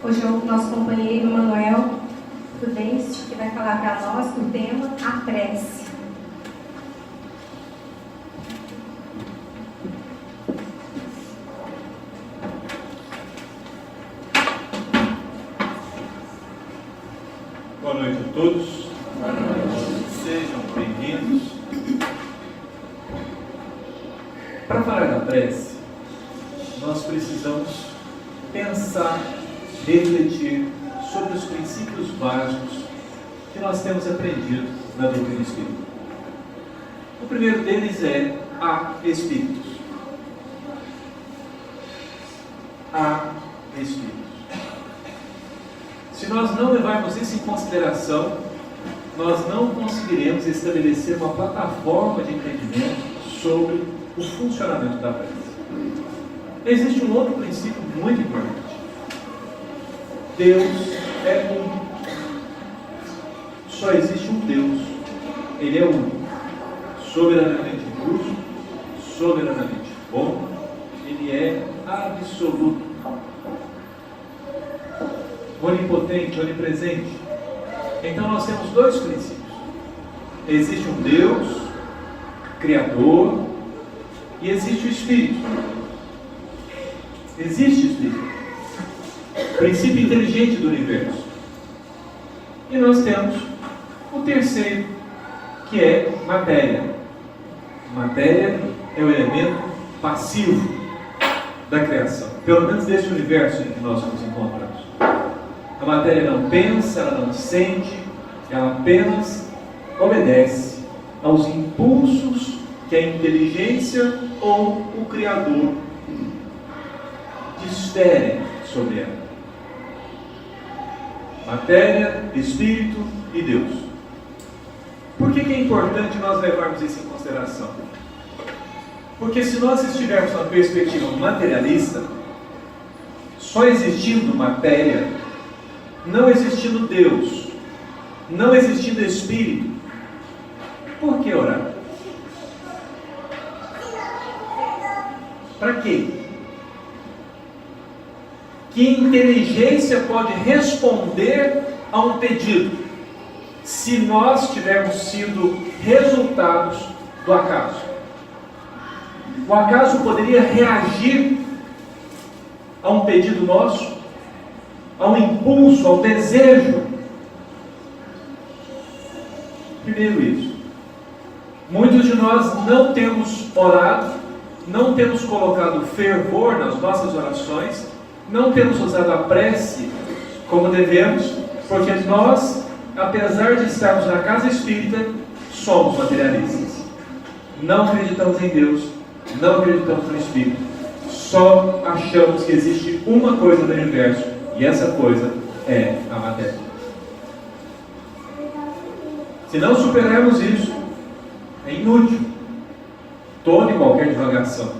Hoje é o nosso companheiro Manuel Prudêncio, que vai falar para nós o tema a prece. Boa noite a todos. Boa noite. Sejam bem-vindos. Para falar da prece, nós precisamos pensar, refletir sobre os princípios básicos que nós temos aprendido na doutrina espírita. O primeiro deles é há espíritos. Há espíritos. Se nós não levarmos isso em consideração, nós não conseguiremos estabelecer uma plataforma de entendimento sobre o funcionamento da prece. Existe um outro princípio muito importante. Deus é único. Só existe um Deus. Ele é único. Soberanamente justo, soberanamente bom. Ele é absoluto. Onipotente, onipresente. Então nós temos dois princípios. Existe um Deus, Criador, e existe o Espírito. Existe o Espírito. Princípio inteligente do universo. E nós temos o terceiro, que é matéria. Matéria é o elemento passivo da criação. Pelo menos desse universo em que nós nos encontramos. A matéria não pensa, ela não sente, ela apenas obedece aos impulsos que a inteligência ou o Criador desferem sobre ela. Matéria, Espírito e Deus. Por que é importante nós levarmos isso em consideração? Porque se nós estivermos numa perspectiva materialista, só existindo matéria, não existindo Deus, não existindo Espírito, por que orar? Para quê? Que inteligência pode responder a um pedido se nós tivermos sido resultados do acaso? O acaso poderia reagir a um pedido nosso? A um impulso, ao desejo? Primeiro isso. Muitos de nós não temos orado, não temos colocado fervor nas nossas orações, não temos usado a prece como devemos, porque nós, apesar de estarmos na casa espírita, somos materialistas. Não acreditamos em Deus, não acreditamos no Espírito. Só achamos que existe uma coisa no universo, e essa coisa é a matéria. Se não superarmos isso, é inútil toda e qualquer divagação,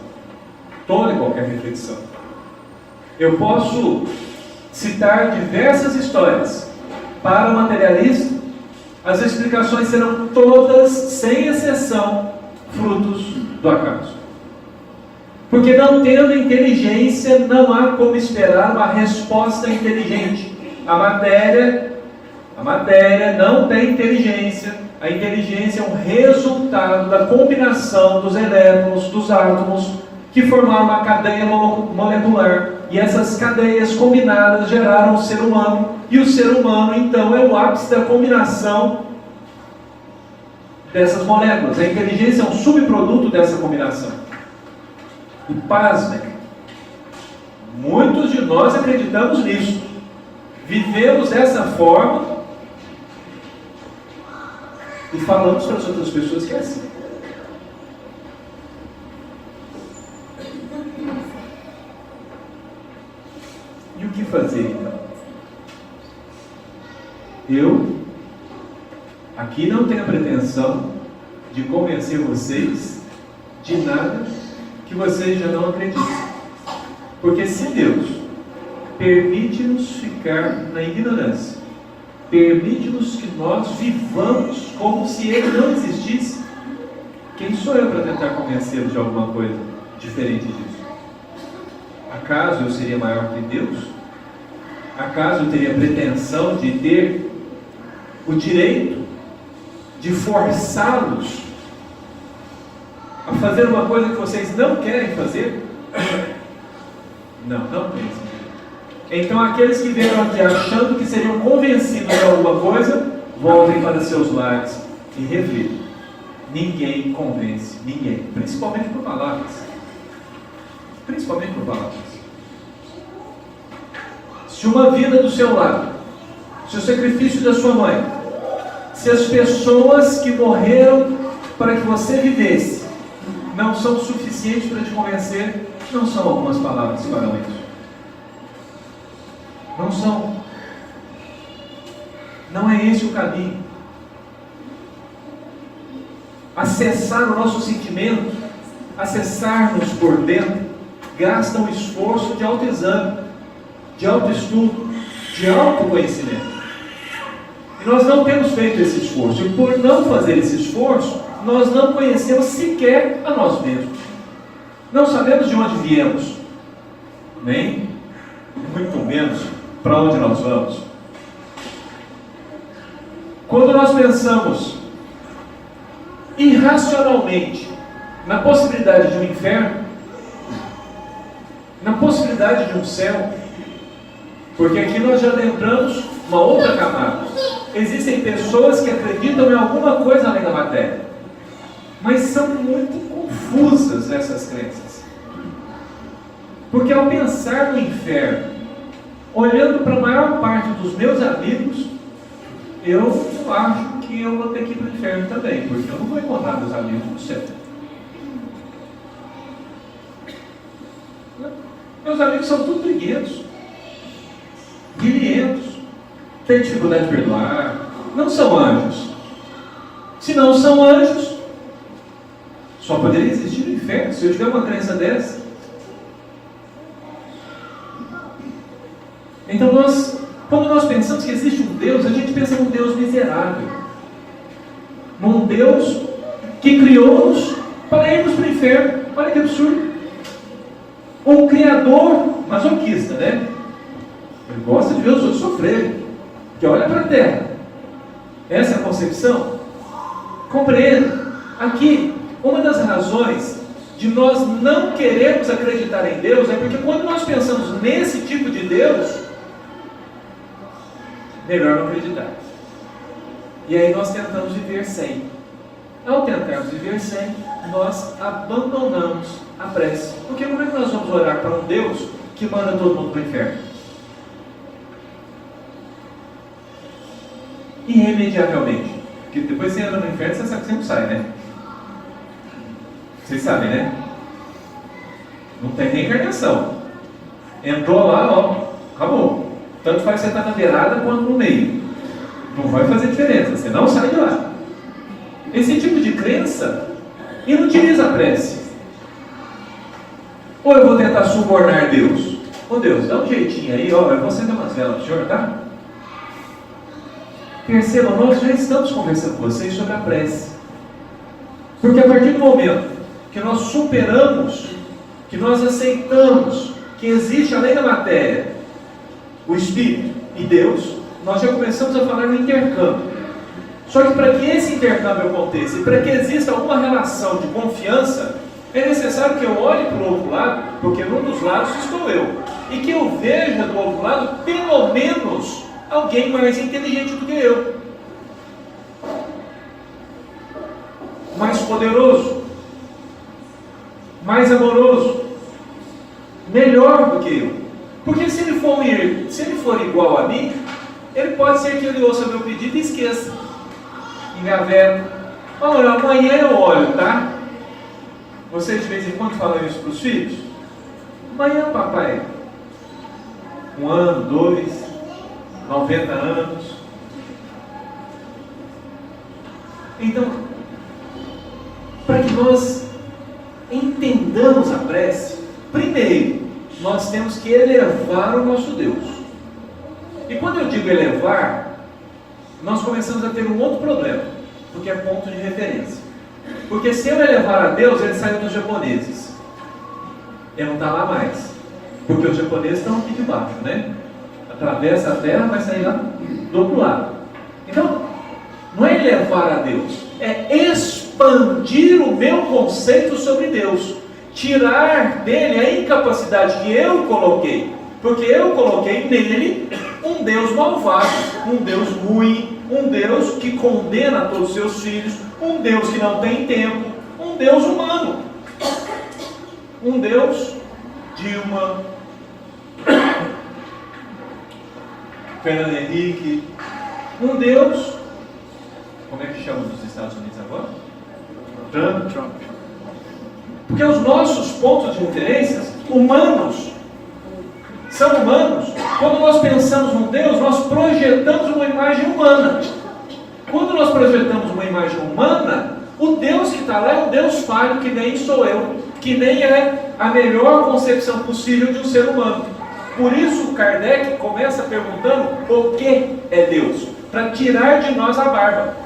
toda e qualquer reflexão. Eu posso citar diversas histórias. Para o materialista, as explicações serão todas, sem exceção, frutos do acaso. Porque não tendo inteligência, não há como esperar uma resposta inteligente. A matéria não tem inteligência. A inteligência é um resultado da combinação dos elétrons, dos átomos, que formaram uma cadeia molecular. E essas cadeias combinadas geraram o ser humano. E o ser humano, então, é o ápice da combinação dessas moléculas. A inteligência é um subproduto dessa combinação. E pasmem, muitos de nós acreditamos nisso. Vivemos dessa forma e falamos para as outras pessoas que é assim. E o que fazer então? Eu aqui não tenho a pretensão de convencer vocês de nada que vocês já não acreditam. Porque se Deus permite-nos ficar na ignorância, permite-nos que nós vivamos como se Ele não existisse, quem sou eu para tentar convencê-lo de alguma coisa diferente disso? Acaso eu seria maior que Deus? Acaso eu teria pretensão de ter o direito de forçá-los a fazer uma coisa que vocês não querem fazer? Não, não pensem. Então aqueles que vieram aqui achando que seriam convencidos de alguma coisa, voltem para seus lares e reflitam. Ninguém convence ninguém, principalmente por palavras. Principalmente por palavras. Se uma vida do seu lado, se o sacrifício da sua mãe, se as pessoas que morreram para que você vivesse não são suficientes para te convencer, não são algumas palavras que farão isso. Não são. Não é esse o caminho. Acessar o nosso sentimento, acessar-nos por dentro, gasta um esforço de autoexame, de autoestudo, de autoconhecimento. E nós não temos feito esse esforço. E por não fazer esse esforço, nós não conhecemos sequer a nós mesmos. Não sabemos de onde viemos, nem muito menos para onde nós vamos. Quando nós pensamos irracionalmente na possibilidade de um inferno, na possibilidade de um céu, porque aqui nós já adentramos uma outra camada. Existem pessoas que acreditam em alguma coisa além da matéria, mas são muito confusas essas crenças. Porque ao pensar no inferno, olhando para a maior parte dos meus amigos, eu acho que eu vou ter que ir para o inferno também, porque eu não vou encontrar meus amigos no céu. Meus amigos são tudo briguentos, guilhentos, têm dificuldade de perdoar, não são anjos. Se não são anjos, só poderia existir no inferno se eu tiver uma crença dessa. Então quando nós pensamos que existe um Deus, a gente pensa num Deus miserável, num Deus que criou-nos para irmos para o inferno. Olha que absurdo. Um criador masoquista, né? Ele gosta de ver os outros sofrerem, que olha para a terra. Essa é a concepção. Compreenda. Aqui, uma das razões de nós não queremos acreditar em Deus é porque quando nós pensamos nesse tipo de Deus, melhor não acreditar. E aí nós tentamos viver sem. Ao tentarmos viver sem, nós abandonamos a prece. Porque como é que nós vamos orar para um Deus que manda todo mundo para o inferno? Irremediavelmente. Porque depois você anda no inferno, você sabe que você não sai, né? Vocês sabem, né? Não tem reencarnação. Entrou lá, ó, acabou. Tanto faz você estar na beirada quanto no meio. Não vai fazer diferença, você não sai de lá. Esse tipo de crença inutiliza a prece. Ou eu vou tentar subornar Deus. Ô Deus, dá um jeitinho aí, ó, eu vou acender umas velas pro senhor, tá? Percebam, nós já estamos conversando com vocês sobre a prece. Porque a partir do momento que nós superamos, que nós aceitamos que existe além da matéria o Espírito e Deus, nós já começamos a falar no intercâmbio. Só que para que esse intercâmbio aconteça e para que exista alguma relação de confiança, é necessário que eu olhe para o outro lado, porque num dos lados estou eu, e que eu veja do outro lado pelo menos alguém mais inteligente do que eu, mais poderoso, mais amoroso, melhor do que eu. Porque se ele for igual a mim, ele pode ser que ele ouça meu pedido e esqueça. Engaveta. Olha, amanhã eu olho, tá? Vocês de vez em quando falam isso para os filhos? Amanhã, papai. 1 ano, 2, 90 anos. Então, para que nós entendamos a prece, primeiro, nós temos que elevar o nosso Deus. E quando eu digo elevar, nós começamos a ter um outro problema, porque é ponto de referência. Porque se eu elevar a Deus, ele saiu dos japoneses. Ele não está lá mais. Porque os japoneses estão aqui debaixo, né? atravessa a terra, vai sair lá do outro lado. Então, não é elevar a Deus, é expandir o meu conceito sobre Deus, tirar dele a incapacidade que eu coloquei, porque eu coloquei nele um Deus malvado, um Deus ruim, um Deus que condena todos os seus filhos, um Deus que não tem tempo, um Deus humano, um Deus Dilma, Fernando Henrique, um Deus, como é que chama nos Estados Unidos agora? Trump. Porque os nossos pontos de referência humanos são humanos. Quando nós pensamos num Deus, nós projetamos uma imagem humana. Quando nós projetamos uma imagem humana, o Deus que está lá é um Deus falho, que nem sou eu, que nem é a melhor concepção possível de um ser humano. Por isso Kardec começa perguntando o que é Deus, para tirar de nós a barba,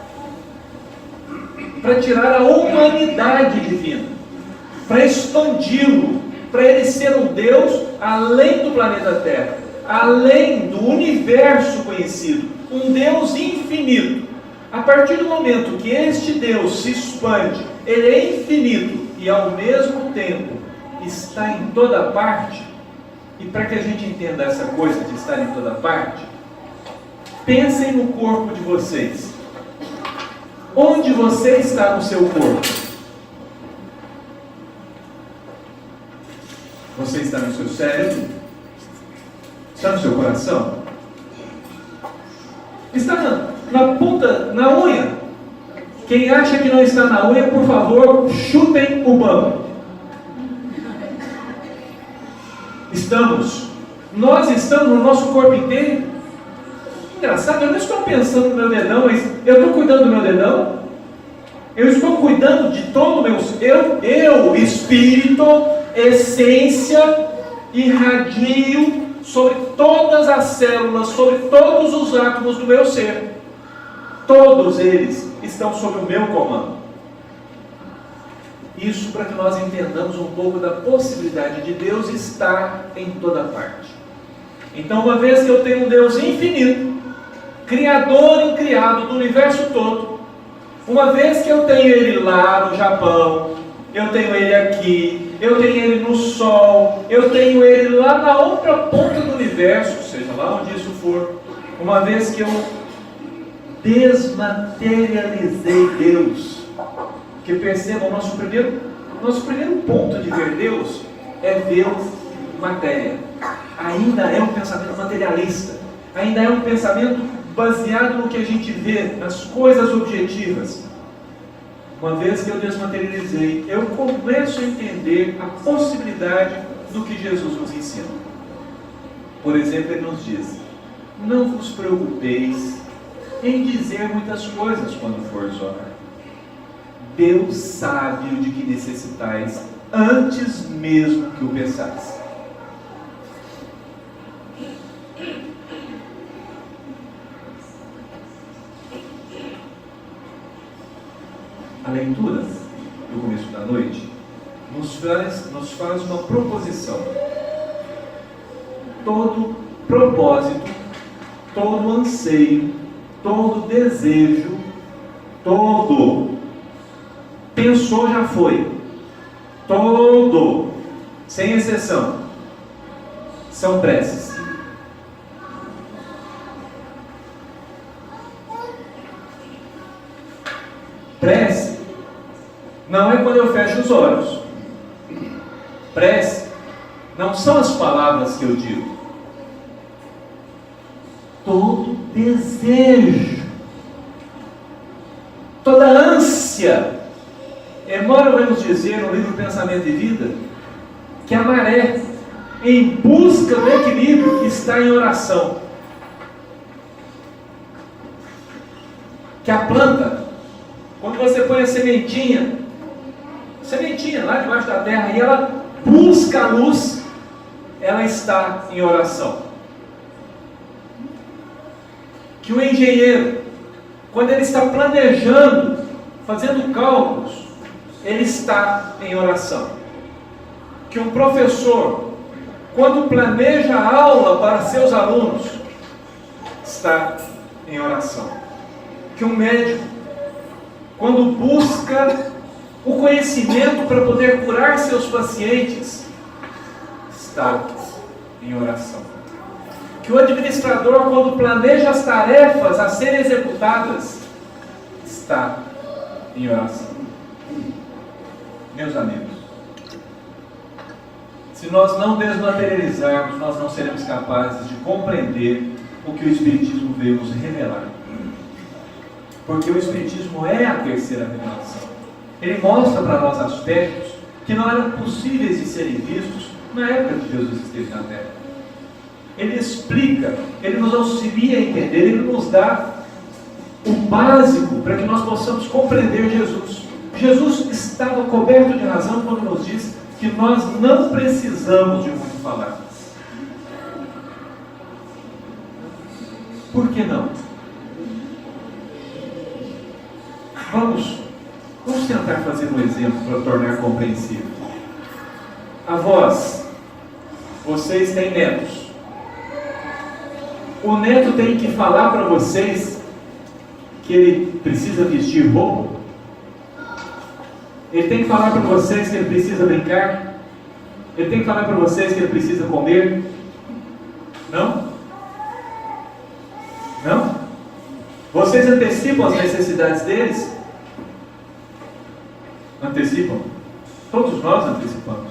para tirar a humanidade divina, para expandi-lo, para ele ser um Deus além do planeta Terra, além do universo conhecido, um Deus infinito. A partir do momento que este Deus se expande, ele é infinito e ao mesmo tempo está em toda parte. E para que a gente entenda essa coisa de estar em toda parte, pensem no corpo de vocês. Onde você está no seu corpo? Você está no seu cérebro? Está no seu coração? Está na ponta, na unha? Quem acha que não está na unha, por favor, chutem o banco. Nós estamos no nosso corpo inteiro. Engraçado, eu não estou pensando no meu dedão, mas eu estou cuidando do meu dedão. Eu estou cuidando de todo o meu... Eu, espírito, essência, irradio sobre todas as células, sobre todos os átomos do meu ser. Todos eles estão sob o meu comando. Isso para que nós entendamos um pouco da possibilidade de Deus estar em toda parte. Então, uma vez que eu tenho um Deus infinito, criador e criado do universo todo, uma vez que eu tenho Ele lá no Japão, eu tenho Ele aqui, eu tenho Ele no Sol, eu tenho Ele lá na outra ponta do universo, seja lá onde isso for, uma vez que eu desmaterializei Deus, que percebam, nosso primeiro ponto de ver Deus é ver matéria. Ainda é um pensamento materialista, ainda é um pensamento baseado no que a gente vê, nas coisas objetivas. Uma vez que eu desmaterializei, eu começo a entender a possibilidade do que Jesus nos ensina. Por exemplo, Ele nos diz: não vos preocupeis em dizer muitas coisas quando fores orar. Deus sabe o de que necessitais antes mesmo que o pensais. A leitura do começo da noite nos faz uma proposição. Todo propósito, todo anseio, todo desejo, todo pensou já foi, todo, sem exceção, são preces. Prece não é quando eu fecho os olhos. Prece não são as palavras que eu digo. Todo desejo, toda ânsia. Emmanuel vai nos dizer no livro Pensamento e Vida que a maré, em busca do equilíbrio, está em oração. Que a planta, quando você põe a sementinha lá debaixo da terra e ela busca a luz, ela está em oração. Que o engenheiro, quando ele está planejando, fazendo cálculos, ele está em oração. Que um professor, quando planeja a aula para seus alunos, está em oração. Que um médico, quando busca o conhecimento para poder curar seus pacientes, está em oração. Que o administrador, quando planeja as tarefas a serem executadas, está em oração. Meus amigos, se nós não desmaterializarmos, nós não seremos capazes de compreender o que o Espiritismo veio nos revelar. Porque o Espiritismo é a terceira revelação. Ele mostra para nós aspectos que não eram possíveis de serem vistos na época que Jesus esteve na Terra. Ele explica, ele nos auxilia a entender, ele nos dá o básico para que nós possamos compreender Jesus. Jesus estava coberto de razão quando nos diz que nós não precisamos de muito falar. Por que não? Vamos tentar fazer um exemplo para tornar compreensível. Avós, vocês têm netos. O neto tem que falar para vocês que ele precisa vestir roupa? Ele tem que falar para vocês que ele precisa brincar? Ele tem que falar para vocês que ele precisa comer? Não? Não? Vocês antecipam as necessidades deles? Antecipam? Todos nós antecipamos.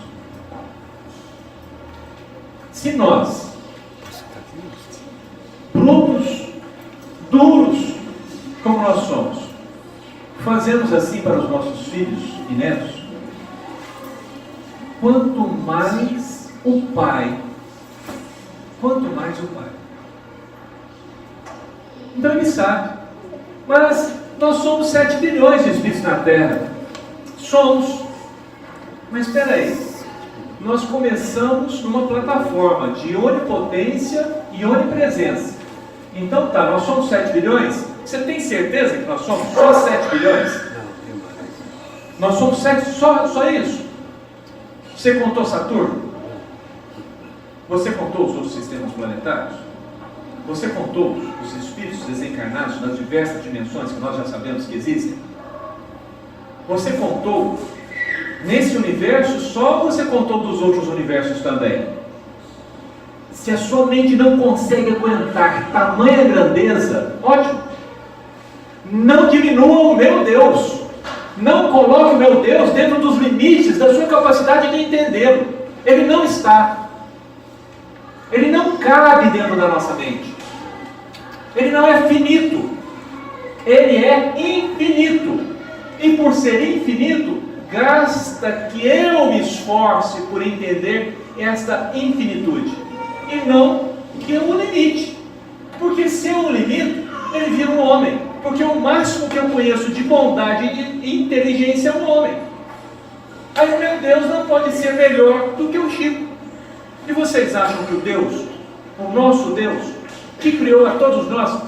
Se nós, brutos, duros, como nós somos, fazemos assim para os nossos filhos e netos, quanto mais o Pai. Então ele sabe. Mas nós somos 7 bilhões de espíritos na Terra. Somos. Mas espera aí. Nós começamos numa plataforma de onipotência e onipresença. Então tá, nós somos 7 bilhões? Você tem certeza que nós somos só 7 bilhões? Nós somos 7, só isso? Você contou Saturno? Você contou os outros sistemas planetários? Você contou os espíritos desencarnados nas diversas dimensões que nós já sabemos que existem? Você contou nesse universo só ou você contou dos outros universos também? Se a sua mente não consegue aguentar tamanha grandeza, ótimo. Não diminua o meu Deus. Não coloque o meu Deus dentro dos limites da sua capacidade de entendê-lo. Ele não está. Ele não cabe dentro da nossa mente. Ele não é finito. Ele é infinito. E por ser infinito, basta que eu me esforce por entender esta infinitude. E não que eu o limite. Porque se eu o limito, ele vira um homem. Porque o máximo que eu conheço de bondade e inteligência é um homem. Aí o meu Deus não pode ser melhor do que o Chico. E vocês acham que o Deus, o nosso Deus, que criou a todos nós,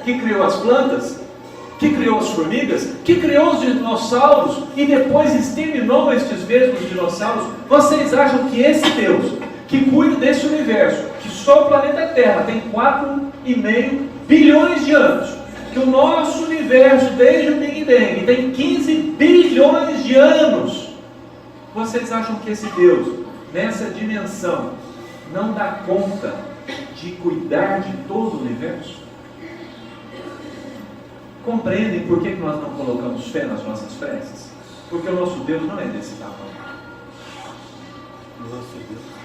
que criou as plantas, que criou as formigas, que criou os dinossauros e depois exterminou estes mesmos dinossauros, vocês acham que esse Deus, que cuida desse universo, que só o planeta Terra tem 4,5 bilhões de anos, que o nosso universo, desde o Big Bang, tem 15 bilhões de anos, vocês acham que esse Deus, nessa dimensão, não dá conta de cuidar de todo o universo? Compreendem por que nós não colocamos fé nas nossas preces? Porque o nosso Deus não é desse tamanho.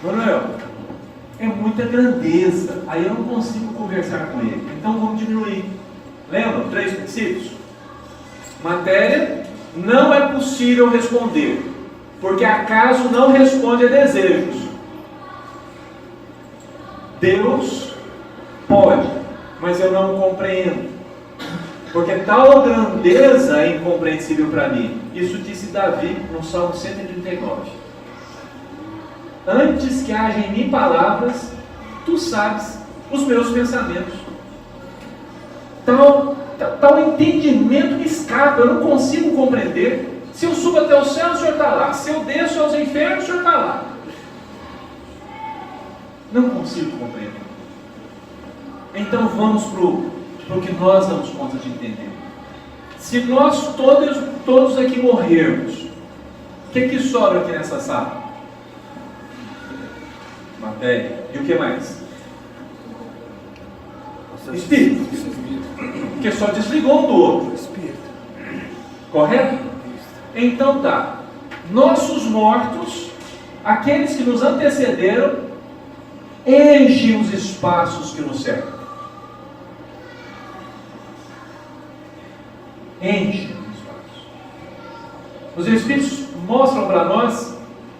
Manuel, é muita grandeza, aí eu não consigo conversar com ele, então vamos diminuir. Lembram? 3 princípios. Matéria, não é possível responder, porque acaso não responde a desejos. Deus pode, mas eu não compreendo, porque tal grandeza é incompreensível para mim. Isso disse Davi no Salmo 139. Antes que haja em mim palavras, tu sabes os meus pensamentos. Tal entendimento me escapa, eu não consigo compreender. Se eu subo até o céu, o Senhor está lá. Se eu desço aos infernos, o Senhor está lá. Não consigo compreender. Então vamos para o que nós damos conta de entender. Se nós todos aqui morrermos, o que sobra aqui nessa sala? Matéria. E o que mais? Espírito. Porque só desligou um do outro. Correto? Então tá. Nossos mortos, aqueles que nos antecederam, enchem os espaços que nos cercam. Enchem os espaços. Os Espíritos mostram para nós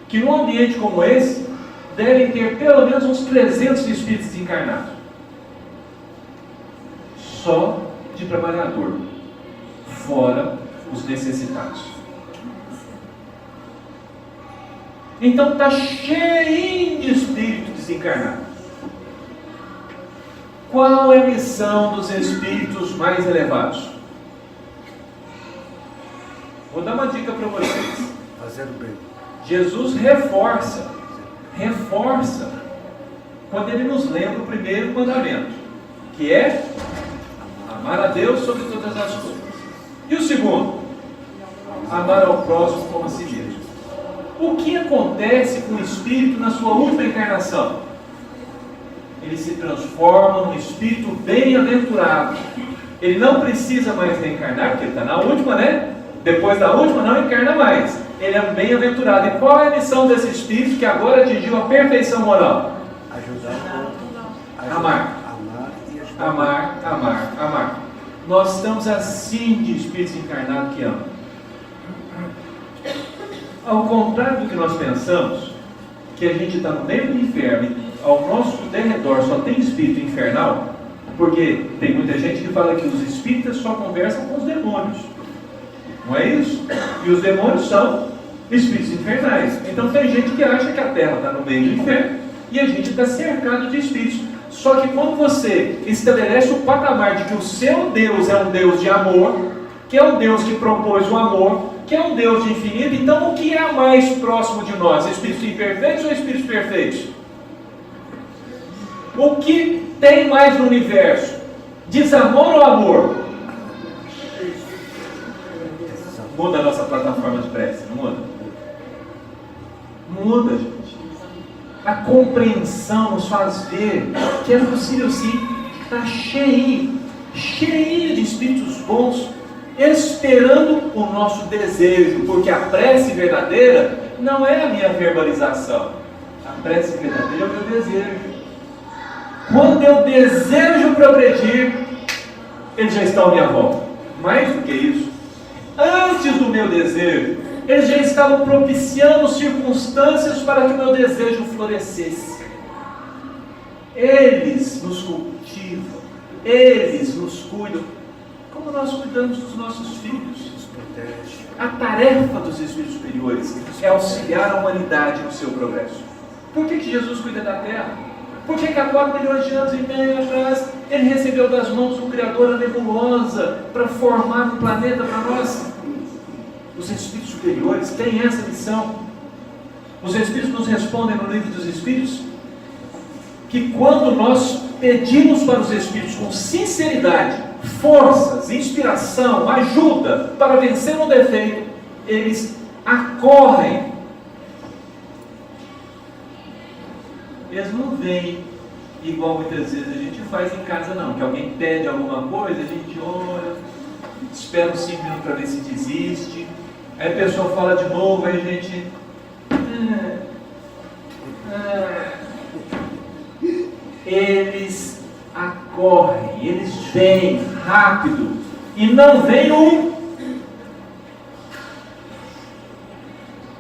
que num ambiente como esse, devem ter pelo menos uns 300 Espíritos desencarnados. Só de trabalhador. Fora os necessitados. Então está cheio de espírito desencarnado. Qual é a missão dos espíritos mais elevados? Vou dar uma dica para vocês. Fazer o bem. Jesus reforça quando ele nos lembra o primeiro mandamento, que é amar a Deus sobre todas as coisas. E o segundo? Amar ao próximo como a si mesmo. O que acontece com o espírito na sua última encarnação? Ele se transforma num espírito bem-aventurado. Ele não precisa mais reencarnar, porque ele está na última, né? Depois da última não encarna mais. Ele é bem-aventurado. E qual é a missão desse espírito que agora atingiu a perfeição moral? Ajudar o Amar. e ajudar. Amar. Nós estamos assim de espíritos encarnados que amam. Ao contrário do que nós pensamos, que a gente está no meio do inferno e ao nosso derredor só tem espírito infernal, porque tem muita gente que fala que os espíritas só conversam com os demônios. Não é isso? E os demônios são espíritos infernais. Então tem gente que acha que a Terra está no meio do inferno e a gente está cercado de espíritos. Só que quando você estabelece o patamar de que o seu Deus é um Deus de amor, que é um Deus que propôs o amor, que é um Deus de infinito, então o que é mais próximo de nós? Espíritos imperfeitos ou espíritos perfeitos? O que tem mais no universo? Desamor ou amor? Muda a nossa plataforma de prece, não muda? Muda, gente. A compreensão nos faz ver que é possível sim, está cheio de espíritos bons, esperando o nosso desejo, porque a prece verdadeira não é a minha verbalização, a prece verdadeira é o meu desejo. Quando eu desejo progredir, eles já estão à minha volta. Mais do que isso, antes do meu desejo, eles já estavam propiciando circunstâncias para que o meu desejo florescesse. Eles nos cultivam, eles nos cuidam, como nós cuidamos dos nossos filhos. A tarefa dos espíritos superiores é auxiliar a humanidade no seu progresso. Por que Jesus cuida da Terra? Por que há 4 milhões de anos e meio atrás ele recebeu das mãos do Criador a nebulosa para formar um planeta para nós? Os espíritos superiores têm essa missão. Os espíritos nos respondem no livro dos Espíritos que quando nós pedimos para os espíritos com sinceridade, forças, inspiração, ajuda para vencer um defeito, eles acorrem. Eles não vêm igual muitas vezes a gente faz em casa, não. Que alguém pede alguma coisa, a gente olha, espera uns 5 minutos para ver se desiste. Aí a pessoa fala de novo, aí a gente... Eles acorrem, eles vêm rápido. E não vem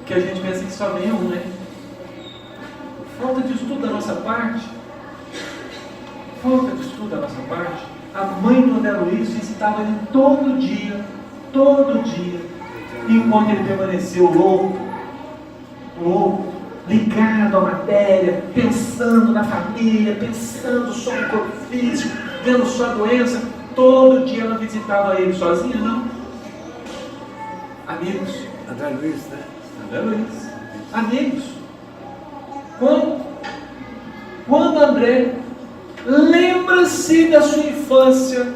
que a gente pensa que só vem né? Falta de estudo da nossa parte. A mãe do André Luiz visitava ele todo dia, enquanto ele permaneceu louco, ligado à matéria, pensando na família, pensando só no corpo físico, vendo só a doença. Todo dia ela visitava ele sozinha, não? Amigos. André Luiz, né? André Luiz. Amigos. Quando André lembra Lembra-se da sua infância.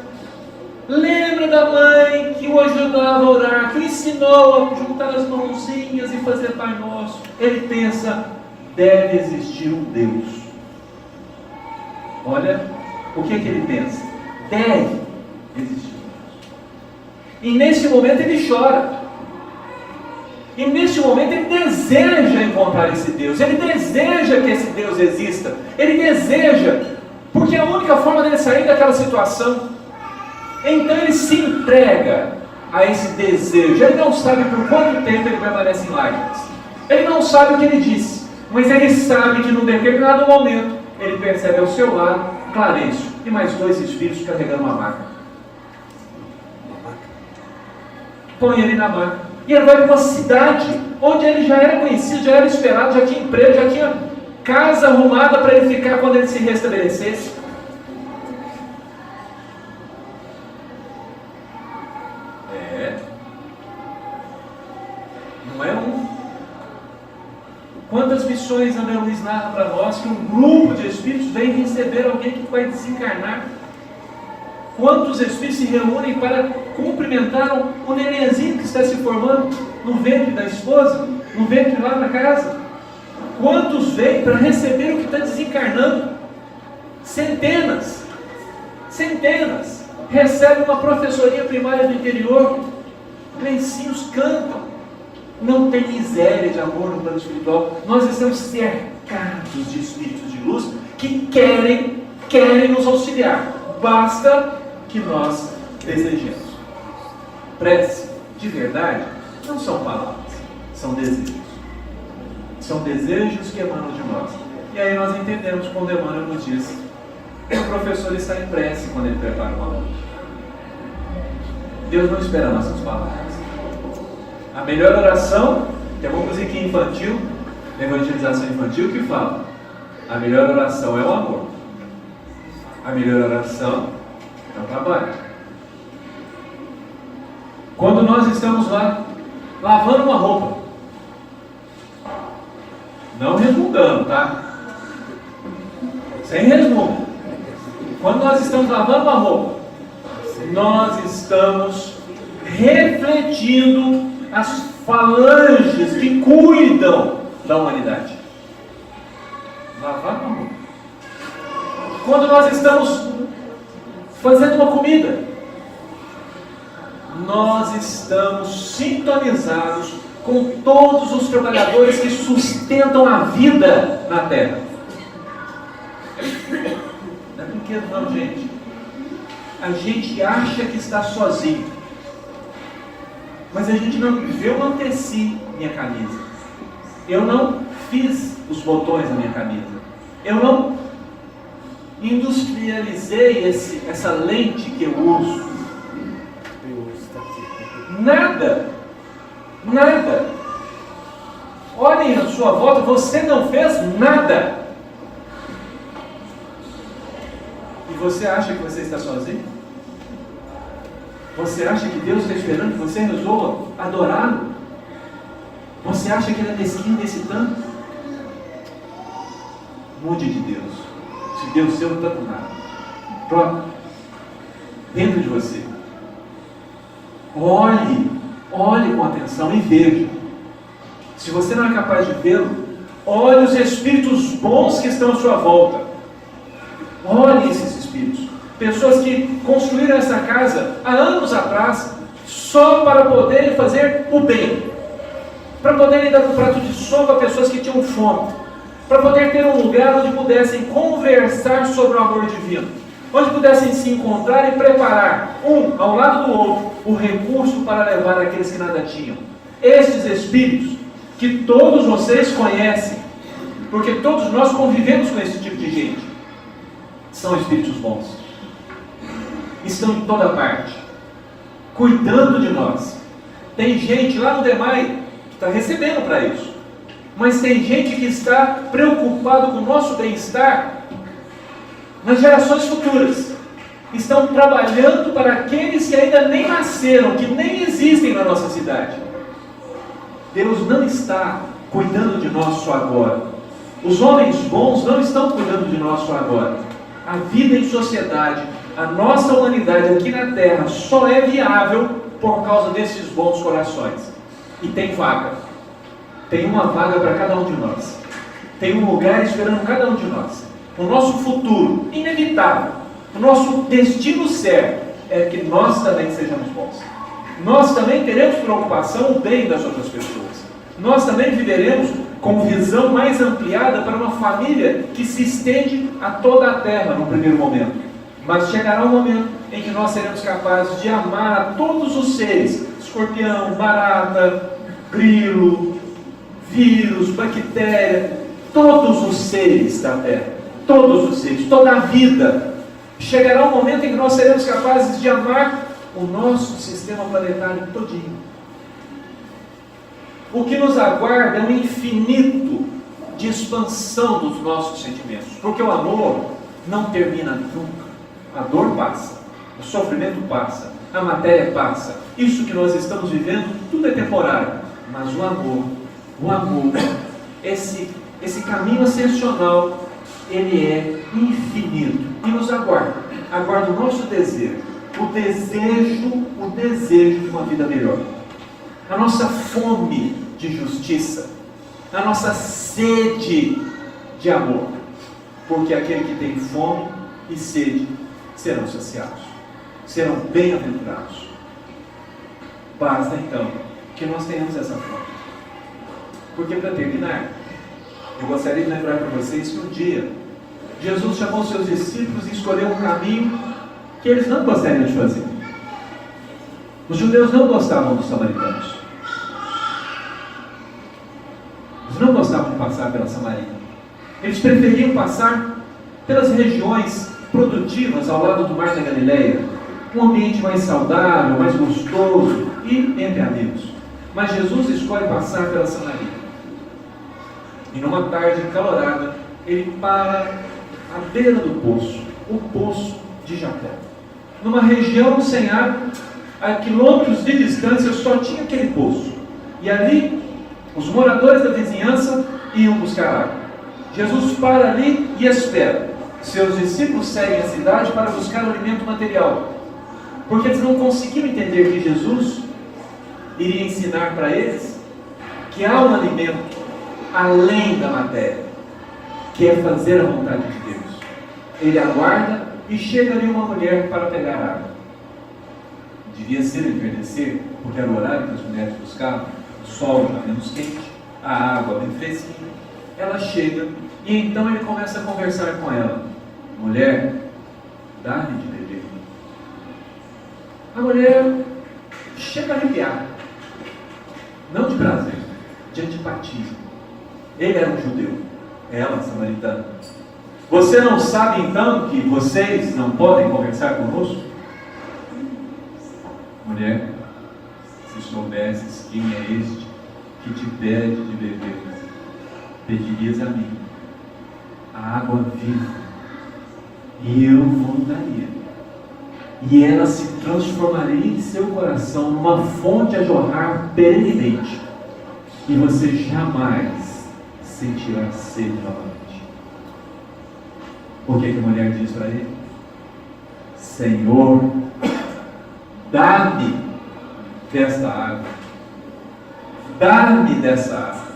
Lembra da mãe que o ajudava a orar, que o ensinou a juntar as mãozinhas e fazer Pai Nosso. Ele pensa, deve existir um Deus. Olha, o que ele pensa? Deve existir um Deus. E nesse momento ele chora. E neste momento ele deseja encontrar esse Deus. Ele deseja que esse Deus exista. Ele deseja, porque é a única forma dele sair daquela situação. Então ele se entrega a esse desejo. Ele não sabe por quanto tempo ele permanece em lágrimas. Ele não sabe o que ele disse. Mas ele sabe que num determinado momento ele percebe ao seu lado Clarencio e mais 2 espíritos carregando uma maca. Põe ele na maca. E ele vai para uma cidade onde ele já era conhecido, já era esperado, já tinha emprego, já tinha casa arrumada para ele ficar quando ele se restabelecesse. Não é um. Quantas missões André Luiz narra para nós que um grupo de espíritos vem receber alguém que vai desencarnar? Quantos espíritos se reúnem para cumprimentar o nenenzinho que está se formando no ventre da esposa, no ventre lá na casa? Quantos vêm para receber o que está desencarnando? Centenas. Centenas. Recebem uma professoria primária do interior, lencinhos cantam. Não tem miséria de amor no plano espiritual. Nós estamos cercados de espíritos de luz que querem nos auxiliar. Basta que nós desejemos. Prece, de verdade, não são palavras, são desejos. São desejos que emanam de nós. E aí nós entendemos quando Emmanuel nos diz que o professor está em prece quando ele prepara uma aula. Deus não espera nossas palavras. A melhor oração, que é uma musiquinha infantil, evangelização infantil, que fala: a melhor oração é o amor. A melhor oração é o trabalho. Quando nós estamos lá, lavando uma roupa, não resmungando, tá? Sem resmungo. Quando nós estamos lavando uma roupa, nós estamos refletindo as falanges que cuidam da humanidade. Lavar uma roupa. Quando nós estamos fazendo uma comida, nós estamos sintonizados com todos os trabalhadores que sustentam a vida na Terra. Não é brinquedo não, gente. A gente acha que está sozinho, mas a gente não. Eu não teci minha camisa, eu não fiz os botões da minha camisa, eu não industrializei essa lente que eu uso. Nada. Olhem à sua volta, você não fez nada. E você acha que você está sozinho? Você acha que Deus está esperando que você resolva adorá-lo? Você acha que ele é mesquinho desse tanto? Mude de Deus. Se Deus seu, não está com nada. Troca. Dentro de você. Olhe com atenção e veja. Se você não é capaz de vê-lo, olhe os espíritos bons que estão à sua volta. Olhe esses espíritos. Pessoas que construíram essa casa há anos atrás, só para poderem fazer o bem. Para poderem dar um prato de sopa a pessoas que tinham fome. Para poder ter um lugar onde pudessem conversar sobre o amor divino. Onde pudessem se encontrar e preparar, um ao lado do outro, o recurso para levar aqueles que nada tinham. Estes espíritos, que todos vocês conhecem, porque todos nós convivemos com esse tipo de gente, são espíritos bons. Estão em toda parte, cuidando de nós. Tem gente lá no DEMAI que está recebendo para isso, mas tem gente que está preocupado com o nosso bem-estar nas gerações futuras. Estão trabalhando para aqueles que ainda nem nasceram, que nem existem na nossa cidade. Deus não está cuidando de nós só agora. Os homens bons não estão cuidando de nós só agora. a vida em sociedade, a nossa humanidade aqui na Terra só é viável por causa desses bons corações. E tem vaga. Tem uma vaga para cada um de nós. Tem um lugar esperando cada um de nós. O nosso futuro, inevitável, o nosso destino certo é que nós também sejamos bons. Nós também teremos preocupação o bem das outras pessoas. Nós também viveremos com visão mais ampliada para uma família que se estende a toda a terra no primeiro momento. Mas chegará um momento em que nós seremos capazes de amar a todos os seres, escorpião, barata, grilo, vírus, bactéria, todos os seres da terra, todos os seres, toda a vida. Chegará um momento em que nós seremos capazes de amar o nosso sistema planetário todinho. O que nos aguarda é um infinito de expansão dos nossos sentimentos, porque o amor não termina nunca. A dor passa, o sofrimento passa, a matéria passa, isso que nós estamos vivendo, tudo é temporário, mas o amor, esse caminho ascensional, ele é infinito e nos aguarda o nosso desejo, o desejo de uma vida melhor, a nossa fome de justiça, a nossa sede de amor, porque aquele que tem fome e sede serão saciados, serão bem-aventurados. Basta então que nós tenhamos essa fome. Porque, para terminar, eu gostaria de lembrar para vocês que um dia Jesus chamou seus discípulos e escolheu um caminho que eles não gostariam de fazer. Os judeus não gostavam dos samaritanos. Eles não gostavam de passar pela Samaria. Eles preferiam passar pelas regiões produtivas ao lado do Mar da Galileia, um ambiente mais saudável, mais gostoso e entre amigos. Mas Jesus escolhe passar pela Samaria. E numa tarde encalorada, ele para à beira do poço, o poço de Jacó. Numa região sem água, a quilômetros de distância, só tinha aquele poço. E ali, os moradores da vizinhança iam buscar água. Jesus para ali e espera. Seus discípulos seguem a cidade para buscar o alimento material, porque eles não conseguiam entender que Jesus iria ensinar para eles que há um alimento além da matéria, que é fazer a vontade de Deus. Ele aguarda e chega ali uma mulher para pegar água. Devia ser entardecer, porque era o horário que as mulheres buscavam, o sol já menos quente, a água bem fresquinha. Ela chega e então ele começa a conversar com ela. Mulher, dá-me de beber. A mulher chega a arrepiar, não de prazer, de antipatia. Ele era um judeu, ela samaritana. Você não sabe então que vocês não podem conversar conosco? Mulher, se soubesses quem é este que te pede de beber, pedirias a mim a água viva, e eu vou daria, e ela se transformaria em seu coração numa fonte a jorrar perenemente, e você jamais sentirá sede novamente. O que a mulher diz para ele? Senhor, dá-me desta água, dá-me dessa água.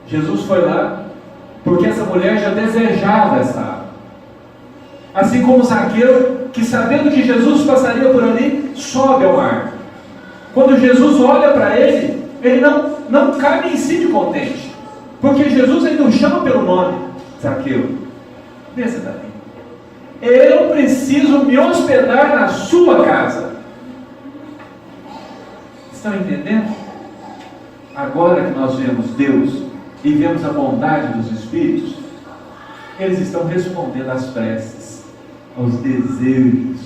Jesus foi lá, porque essa mulher já desejava essa água. Assim como Zaqueu, que sabendo que Jesus passaria por ali, sobe ao mar. Quando Jesus olha para ele, ele não cabe em si de contente, porque Jesus ainda o chama pelo nome. Zaqueu, desça daqui. Eu preciso me hospedar na sua casa. Estão entendendo? Agora que nós vemos Deus e vemos a bondade dos Espíritos, eles estão respondendo às preces, aos desejos.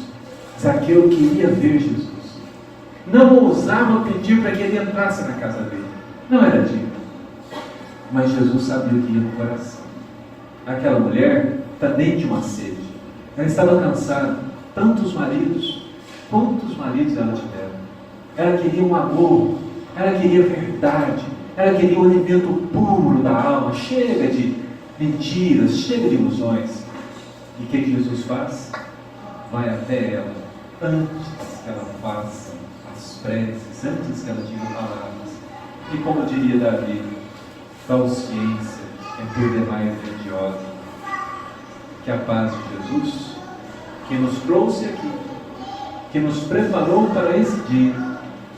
Zaqueu queria ver Jesus. Não ousava pedir para que ele entrasse na casa dele. Não era digno. Mas Jesus sabia o que ia no coração. Aquela mulher também tinha uma sede. Ela estava cansada. Tantos maridos, quantos maridos ela tiveram? Ela queria um amor, ela queria verdade, ela queria um alimento puro da alma. Chega de mentiras, chega de ilusões. E o que Jesus faz? Vai até ela, antes que ela faça as preces, antes que ela diga palavras. E como diria Davi, tal ciência é por demais grandiosa. Que a paz de Jesus, que nos trouxe aqui, que nos preparou para esse dia,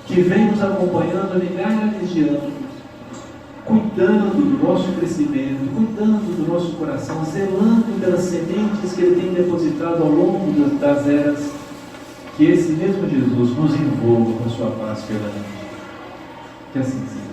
que vem nos acompanhando há milhares de anos, cuidando do nosso crescimento, cuidando do nosso coração, zelando pelas sementes que Ele tem depositado ao longo das eras, que esse mesmo Jesus nos envolva com a sua paz permanente. Que assim seja.